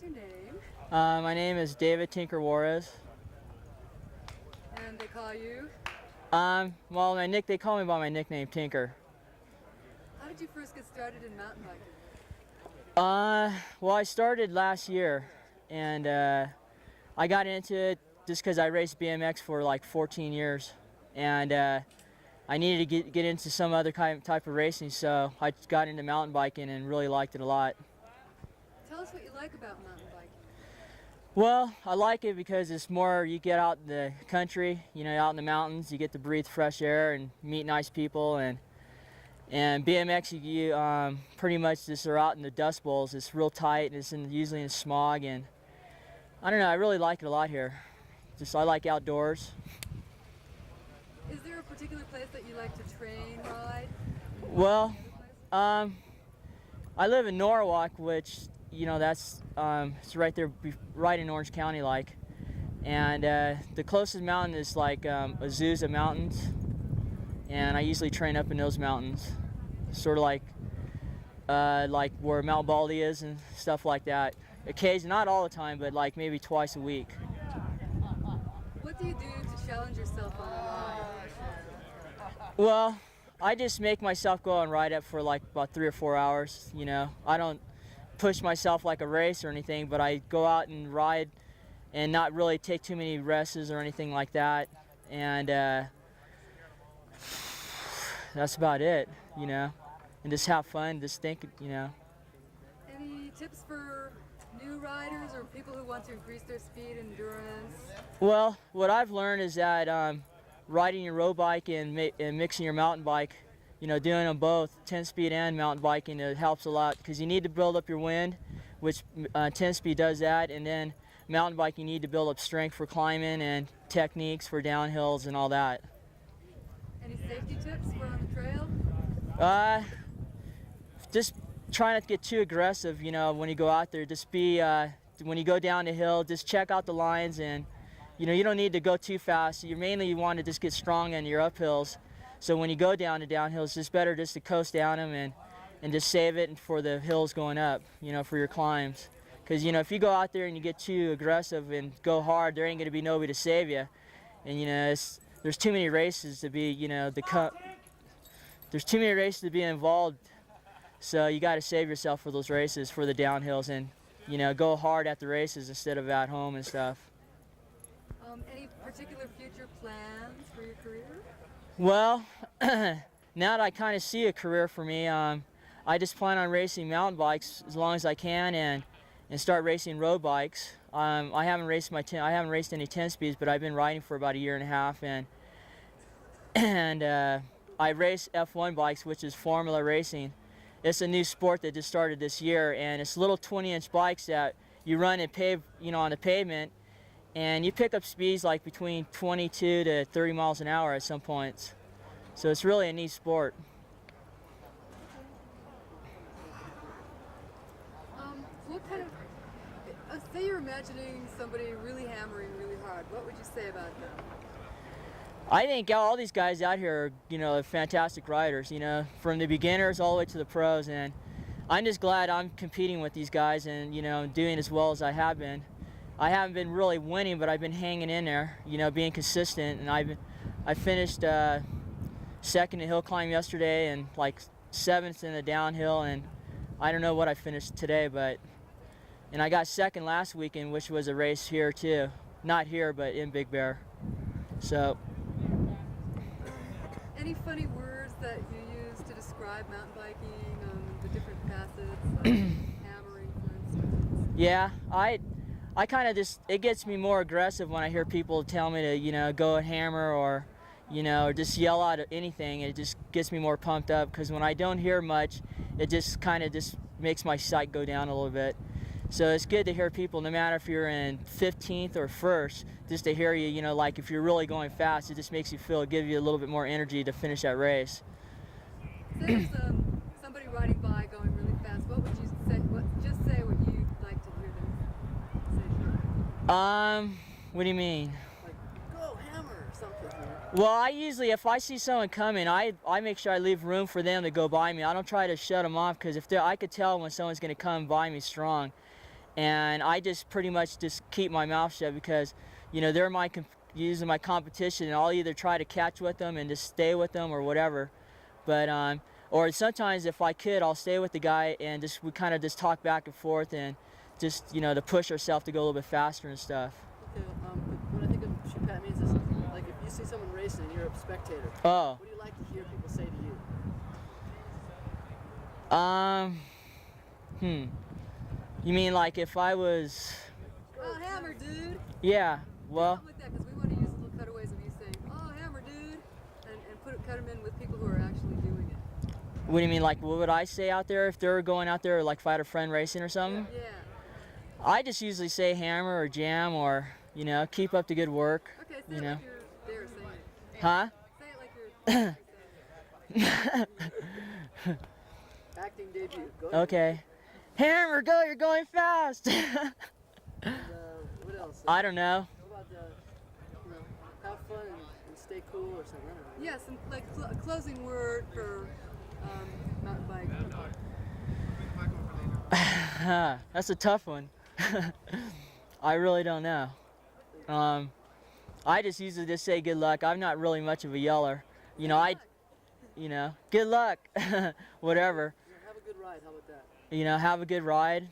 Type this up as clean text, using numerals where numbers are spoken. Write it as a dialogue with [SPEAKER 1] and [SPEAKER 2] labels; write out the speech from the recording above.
[SPEAKER 1] What's your name?
[SPEAKER 2] My name is David Tinker Juarez.
[SPEAKER 1] And they call you?
[SPEAKER 2] Well, they call me by my nickname, Tinker.
[SPEAKER 1] How did you first get started in mountain biking?
[SPEAKER 2] Well, I started last year, and I got into it just because I raced BMX for like 14 years, and I needed to get into some other type of racing, so I got into mountain biking and really liked it a lot.
[SPEAKER 1] Tell us what you like about mountain biking.
[SPEAKER 2] Well, I like it because it's more, you get out in the country, out in the mountains, you get to breathe fresh air and meet nice people, and BMX, you pretty much just are out in the dust bowls. It's real tight, and it's usually in smog, and I don't know, I really like it a lot here. I like outdoors.
[SPEAKER 1] Is there a particular place that you like to train, ride?
[SPEAKER 2] Well, I live in Norwalk, which, that's it's right there, right in Orange County, and the closest mountain is like Azusa Mountains, and I usually train up in those mountains, sort of like where Mount Baldy is and stuff like that. Occasionally, not all the time, but like maybe twice a week.
[SPEAKER 1] What do you do to challenge yourself on a ride?
[SPEAKER 2] Well, I just make myself go and ride it for like about 3 or 4 hours. I don't push myself like a race or anything, but I go out and ride and not really take too many rests or anything like that, and that's about it, and just have fun, just think,
[SPEAKER 1] Any tips for new riders or people who want to increase their speed and endurance?
[SPEAKER 2] Well, what I've learned is that riding your road bike and mixing your mountain bike, doing them both, 10-speed and mountain biking, it helps a lot because you need to build up your wind, which 10-speed does that, and then mountain bike you need to build up strength for climbing and techniques for downhills and all that.
[SPEAKER 1] Any safety tips for on the trail?
[SPEAKER 2] Just try not to get too aggressive, when you go out there. Just be, when you go down the hill, just check out the lines, and you don't need to go too fast. You want to just get strong in your uphills. So when you go down the downhills, it's just better just to coast down them and just save it for the hills going up, for your climbs. Because, if you go out there and you get too aggressive and go hard, there ain't going to be nobody to save you. And, there's too many races to be, there's too many races to be involved. So you got to save yourself for those races, for the downhills, and, go hard at the races instead of at home and stuff.
[SPEAKER 1] Any particular future plans for your career?
[SPEAKER 2] Well, now that I kind of see a career for me, I just plan on racing mountain bikes as long as I can, and start racing road bikes. I haven't raced any 10 speeds, but I've been riding for about 1.5 years, and I race F1 bikes, which is Formula racing. It's a new sport that just started this year, and it's little 20-inch bikes that you run and on the pavement, and you pick up speeds like between 22 to 30 miles an hour at some points. So it's really a neat sport.
[SPEAKER 1] What kind of, say you're imagining somebody really hammering really hard, what would you say about them?
[SPEAKER 2] I think all these guys out here are, fantastic riders, from the beginners all the way to the pros, and I'm just glad I'm competing with these guys and, doing as well as I have been. I haven't been really winning, but I've been hanging in there, being consistent, and I finished second in hill climb yesterday and like 7th in the downhill, and I don't know what I finished today, and I got second last weekend, which was a race here too. Not here, but in Big Bear. So.
[SPEAKER 1] Any funny words that you use to describe mountain biking, the different facets, like hammering, for instance?
[SPEAKER 2] Yeah, I kind of it gets me more aggressive when I hear people tell me to, go and hammer or, or just yell out anything. It just gets me more pumped up, because when I don't hear much, it just kind of just makes my psyche go down a little bit. So it's good to hear people, no matter if you're in 15th or 1st, just to hear you, like if you're really going fast, it just makes you give you a little bit more energy to finish that race.
[SPEAKER 1] Say there's somebody riding by going really fast, what would you say, just say what you'd like to hear them say?
[SPEAKER 2] What do you mean?
[SPEAKER 1] Like, go hammer or something.
[SPEAKER 2] Well, I usually, if I see someone coming, I make sure I leave room for them to go by me. I don't try to shut them off, because I could tell when someone's going to come by me strong. and I just pretty much just keep my mouth shut because, you know, they're using my competition, and I'll either try to catch with them and just stay with them or whatever. But or sometimes if I could, I'll stay with the guy and we kind of just talk back and forth and just, you know, to push ourselves to go a little bit faster and stuff.
[SPEAKER 3] Okay, when I think of shoot pat means is like if you see someone racing and you're a spectator.
[SPEAKER 2] Oh.
[SPEAKER 3] What do you like to hear people say to you?
[SPEAKER 2] You mean like if I was?
[SPEAKER 1] Oh, hammer, dude.
[SPEAKER 2] Yeah. Well.
[SPEAKER 1] Something like that, because we want to use little cutaways of you saying, "Oh, hammer, dude," and cut them in with people who are actually doing it.
[SPEAKER 2] What do you mean, like what would I say out there if they're going out there, like if I had a friend racing or something?
[SPEAKER 1] Yeah.
[SPEAKER 2] I just usually say hammer or jam or, you know, keep up the good work.
[SPEAKER 1] Okay, say
[SPEAKER 2] You
[SPEAKER 1] it
[SPEAKER 2] know.
[SPEAKER 1] like you're there saying it.
[SPEAKER 2] Huh?
[SPEAKER 1] Say it like you're.
[SPEAKER 3] Acting debut. Go ahead.
[SPEAKER 2] Okay. Hammer, go! You're going fast.
[SPEAKER 3] And, what else?
[SPEAKER 2] I don't know.
[SPEAKER 3] What about you know, have fun and stay cool or something? I don't know.
[SPEAKER 1] Yeah, some like a closing word for mountain bike.
[SPEAKER 2] That's a tough one. I really don't know. I just usually just say good luck. I'm not really much of a yeller. You know, good luck, whatever.
[SPEAKER 3] Have a good ride. How about that?
[SPEAKER 2] You know, have a good ride.